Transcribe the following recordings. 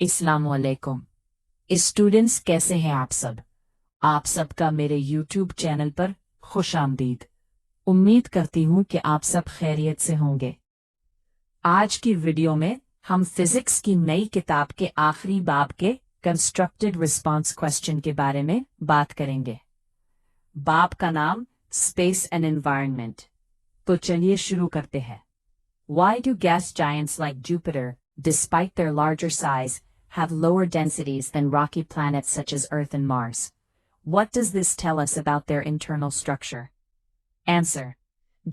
अस्सलाम वालेकुम स्टूडेंट्स, कैसे हैं आप सब? आप सबका मेरे YouTube चैनल पर खुशामदीद। उम्मीद करती हूँ कि आप सब खैरियत से होंगे। आज की वीडियो में हम फिजिक्स की नई किताब के आखिरी बाब के कंस्ट्रक्टेड रिस्पांस क्वेश्चन के बारे में बात करेंगे। बाब का नाम स्पेस एंड एनवायरनमेंट। तो चलिए शुरू करते हैं। Why do gas giants like Jupiter, despite their larger size, have lower densities than rocky planets such as Earth and Mars? What does this tell us about their internal structure? Answer.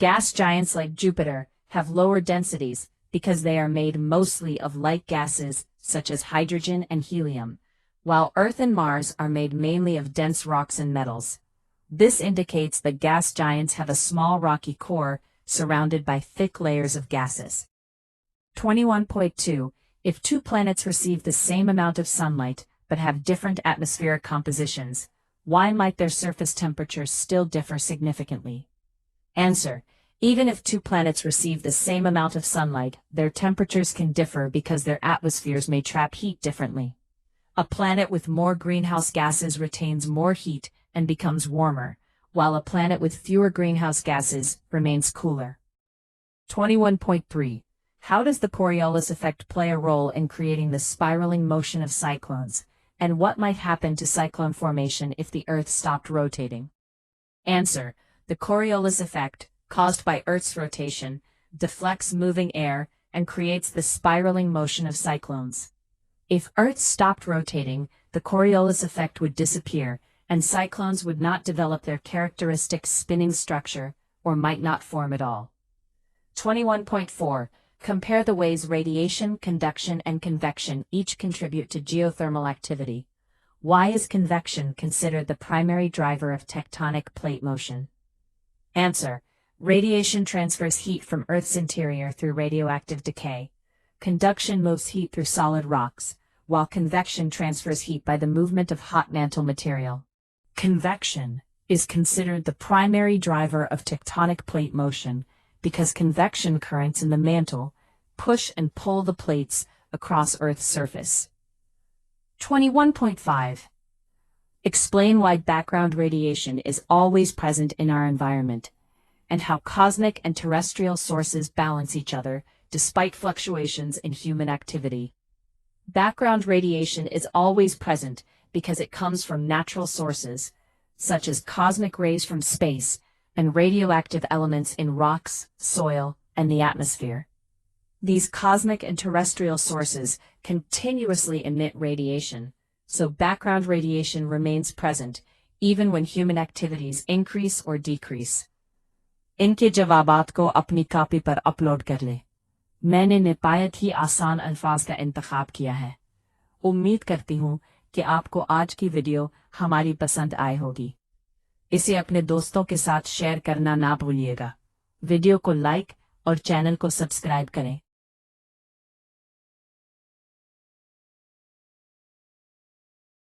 Gas giants like Jupiter have lower densities because they are made mostly of light gases such as hydrogen and helium, while Earth and Mars are made mainly of dense rocks and metals. This indicates that gas giants have a small rocky core surrounded by thick layers of gases. 21.2. If two planets receive the same amount of sunlight but have different atmospheric compositions, why might their surface temperatures still differ significantly? Answer. Even if two planets receive the same amount of sunlight, their temperatures can differ because their atmospheres may trap heat differently. A planet with more greenhouse gases retains more heat and becomes warmer, while a planet with fewer greenhouse gases remains cooler. 21.3. How does the Coriolis effect play a role in creating the spiraling motion of cyclones, and what might happen to cyclone formation if the Earth stopped rotating? Answer. The Coriolis effect, caused by Earth's rotation, deflects moving air and creates the spiraling motion of cyclones. If Earth stopped rotating, the Coriolis effect would disappear, and cyclones would not develop their characteristic spinning structure, or might not form at all. 21.4. Compare the ways radiation, conduction, and convection each contribute to geothermal activity. Why is convection considered the primary driver of tectonic plate motion? Answer. Radiation transfers heat from Earth's interior through radioactive decay. Conduction moves heat through solid rocks, while convection transfers heat by the movement of hot mantle material. Convection is considered the primary driver of tectonic plate motion because convection currents in the mantle push and pull the plates across Earth's surface. 21.5. Explain why background radiation is always present in our environment, and how cosmic and terrestrial sources balance each other despite fluctuations in human activity. Background radiation is always present because it comes from natural sources, such as cosmic rays from space and radioactive elements in rocks, soil, and the atmosphere. These cosmic and terrestrial sources continuously emit radiation, so background radiation remains present even when human activities increase or decrease. इनके जवाबात को अपनी copy पर upload कर ले। मैंने निहायत ही आसान अल्फाज का इंतखाब किया है। उम्मीद करती हूँ कि आपको आज की वीडियो हमारी पसंद आई होगी। इसे अपने दोस्तों के साथ शेयर करना ना भूलिएगा। वीडियो को लाइक और चैनल को सब्सक्राइब करें।